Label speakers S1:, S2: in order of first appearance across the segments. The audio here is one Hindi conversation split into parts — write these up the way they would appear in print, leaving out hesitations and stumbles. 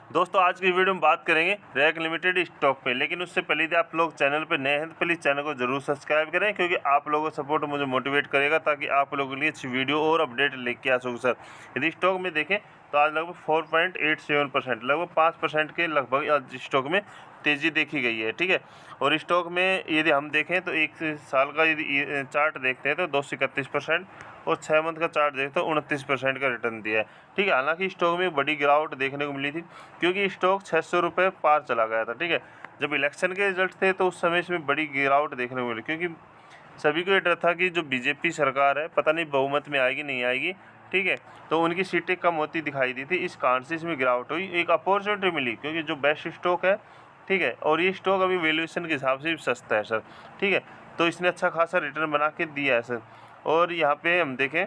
S1: दोस्तों आज की वीडियो में बात करेंगे रैक लिमिटेड स्टॉक पे, लेकिन उससे पहले यदि आप लोग चैनल पे नए हैं तो प्लीज़ चैनल को जरूर सब्सक्राइब करें, क्योंकि आप लोगों का सपोर्ट मुझे मोटिवेट करेगा ताकि आप लोगों के लिए अच्छी वीडियो और अपडेट लेके आ सकूँ। सर यदि स्टॉक में देखें तो आज लगभग 4.87%, लगभग 5% के लगभग आज स्टॉक में तेज़ी देखी गई है। ठीक है, और स्टॉक में यदि हम देखें तो एक साल का यदि चार्ट देखते हैं तो 231% और 6 मंथ का चार्ट देखें तो 29% का रिटर्न दिया है। ठीक है, हालांकि स्टॉक में बड़ी गिरावट देखने को मिली थी क्योंकि स्टॉक 600 रुपये पार चला गया था। ठीक है, जब इलेक्शन के रिजल्ट थे तो उस समय इसमें बड़ी गिरावट देखने को मिली, क्योंकि सभी को ये डर था कि जो बीजेपी सरकार है पता नहीं बहुमत में आएगी नहीं आएगी। ठीक है, तो उनकी सीटें कम होती दिखाई दी थी, इस कारण से इसमें गिरावट हुई। एक अपॉर्चुनिटी मिली क्योंकि जो बेस्ट स्टॉक है, ठीक है, और ये स्टॉक अभी वैल्यूएशन के हिसाब से भी सस्ता है सर। ठीक है, तो इसने अच्छा खासा रिटर्न बना के दिया है सर। और यहाँ पे हम देखें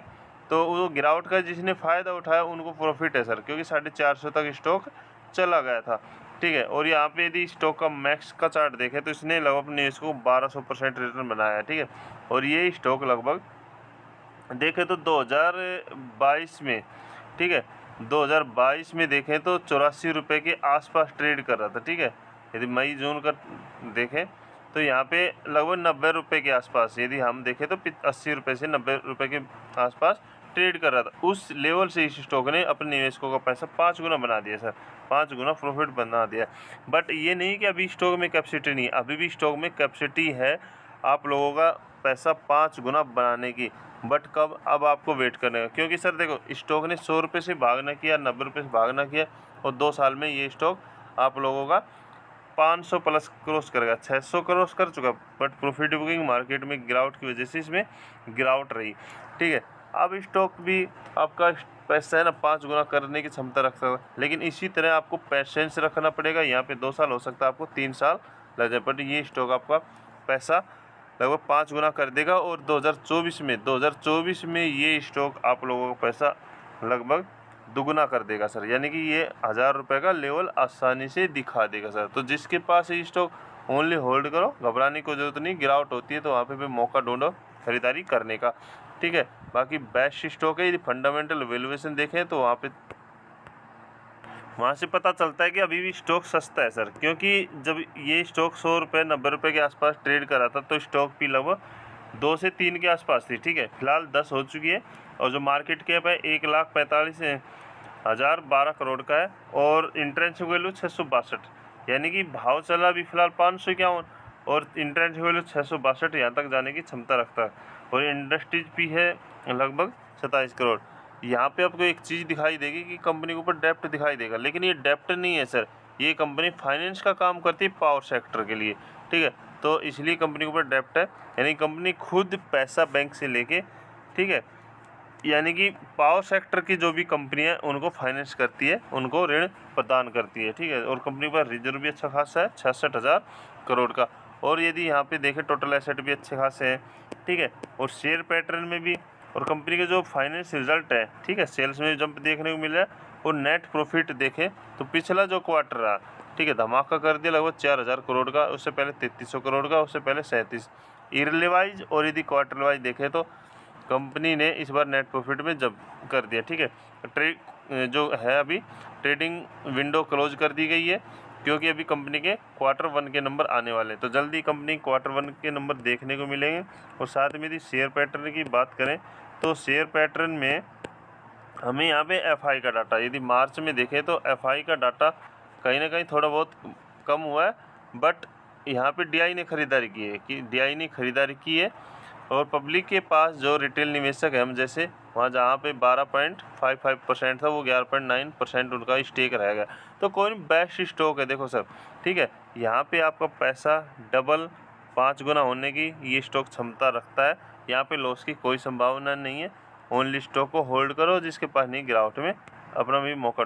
S1: तो वो गिरावट का जिसने फ़ायदा उठाया उनको प्रॉफिट है सर, क्योंकि 450 तक स्टॉक चला गया था। ठीक है, और यहाँ पे यदि स्टॉक का मैक्स का चार्ट देखें तो इसने लगभग अपने इसको 1200% रिटर्न बनाया है। ठीक है, और ये स्टॉक लगभग देखें तो 2022 में, ठीक है, 2022 में देखें तो 84 रुपये के आसपास ट्रेड कर रहा था। ठीक है, यदि मई जून का देखें तो यहाँ पे लगभग 90 रुपये के आसपास, यदि हम देखें तो 80 रुपये से 90 रुपये के आसपास ट्रेड कर रहा था। उस लेवल से इस स्टॉक ने अपने निवेशकों का पैसा 5 गुना बना दिया सर, 5 गुना प्रॉफिट बना दिया। बट ये नहीं कि अभी स्टॉक में कैपेसिटी नहीं, अभी भी स्टॉक में कैपेसिटी है आप लोगों का पैसा 5 गुना बनाने की। बट कब, अब आपको वेट करने का, क्योंकि सर देखो स्टॉक ने 100 रुपये से भागना किया, 90 रुपये से भागना किया, और 2 साल में ये स्टॉक आप लोगों का 500 प्लस क्रॉस करेगा, 600 क्रॉस कर चुका। बट प्रॉफिट बुकिंग मार्केट में गिरावट की वजह से इसमें गिरावट रही। ठीक है, अब स्टॉक भी आपका पैसा है ना 5 गुना करने की क्षमता रखता है, लेकिन इसी तरह आपको पेशेंस रखना पड़ेगा। यहाँ पे 2 साल हो सकता है, आपको 3 साल लग जाए, बट ये स्टॉक आपका पैसा लगभग 5 गुना कर देगा। और 2024 में ये स्टॉक आप लोगों का पैसा लगभग दुगुना कर देगा सर, यानी कि ये 1000 रुपये का लेवल आसानी से दिखा देगा सर। तो जिसके पास ये स्टॉक ओनली होल्ड करो, घबराने की जरूरत नहीं। गिरावट होती है तो वहाँ पे भी मौका ढूंढो खरीदारी करने का। ठीक है, बाकी बेस्ट स्टॉक है। यदि फंडामेंटल वैल्यूएशन देखें तो वहाँ से पता चलता है कि अभी भी स्टॉक सस्ता है सर, क्योंकि जब ये स्टॉक 100 रुपये 90 रुपये के आसपास ट्रेड कर रहा था तो स्टॉक भी लगभग 2 से 3 के आसपास थी। ठीक है, फिलहाल 10 हो चुकी है, और जो मार्केट कैप है 1,45,012 करोड़ का है, और इंट्रेंसिक वैल्यू 662, यानी कि भाव चला भी फिलहाल 551, और इंट्रेंसिक वैल्यू 662 यहाँ तक जाने की क्षमता रखता है। और इंडस्ट्रीज भी है लगभग 27 करोड़। यहाँ पे आपको एक चीज़ दिखाई देगी कि कंपनी के ऊपर डेप्ट दिखाई देगा, लेकिन ये डेप्ट नहीं है सर, ये कंपनी फाइनेंस का काम करती है पावर सेक्टर के लिए। ठीक है, तो इसलिए कंपनी के ऊपर डेप्ट है, यानी कंपनी खुद पैसा बैंक से लेके, ठीक है, यानी कि पावर सेक्टर की जो भी कंपनियां उनको फाइनेंस करती है, उनको ऋण प्रदान करती है। ठीक है, और कंपनी पर रिजर्व भी अच्छा खासा है 66,000 करोड़ का। और यदि यहाँ पे देखें टोटल एसेट भी अच्छे खासे हैं। ठीक है, और शेयर पैटर्न में भी, और कंपनी के जो फाइनेंस रिजल्ट है, ठीक है, सेल्स में जंप देखने को मिल रहा है, और नेट प्रॉफिट देखें तो पिछला जो क्वार्टर रहा, ठीक है, धमाका कर दिया लगभग 4,000 करोड़ का, उससे पहले 3,300 करोड़ का, उससे पहले 37 ईयरली वाइज। और यदि क्वार्टर वाइज देखें तो कंपनी ने इस बार नेट प्रॉफिट में जंप कर दिया। ठीक है, जो है अभी ट्रेडिंग विंडो क्लोज कर दी गई है, क्योंकि अभी कंपनी के क्वार्टर 1 के नंबर आने वाले हैं, तो जल्दी कंपनी क्वार्टर 1 के नंबर देखने को मिलेंगे। और साथ में यदि शेयर पैटर्न की बात करें तो शेयर पैटर्न में हमें यहाँ पे एफआई का डाटा, यदि मार्च में देखें तो एफआई का डाटा कहीं ना कहीं थोड़ा बहुत कम हुआ है, बट यहाँ पे डीआई ने खरीदारी की है, और पब्लिक के पास जो रिटेल निवेशक है हम जैसे, वहाँ जहाँ पे 12.55% था वो 11.9% उनका स्टेक रह गया। तो कोई बेस्ट स्टॉक है देखो सर। ठीक है, यहाँ पे आपका पैसा डबल 5 गुना होने की ये स्टॉक क्षमता रखता है। यहाँ पे लॉस की कोई संभावना नहीं है। ओनली स्टॉक को होल्ड करो, जिसके पास नहीं गिरावट में अपना भी मौका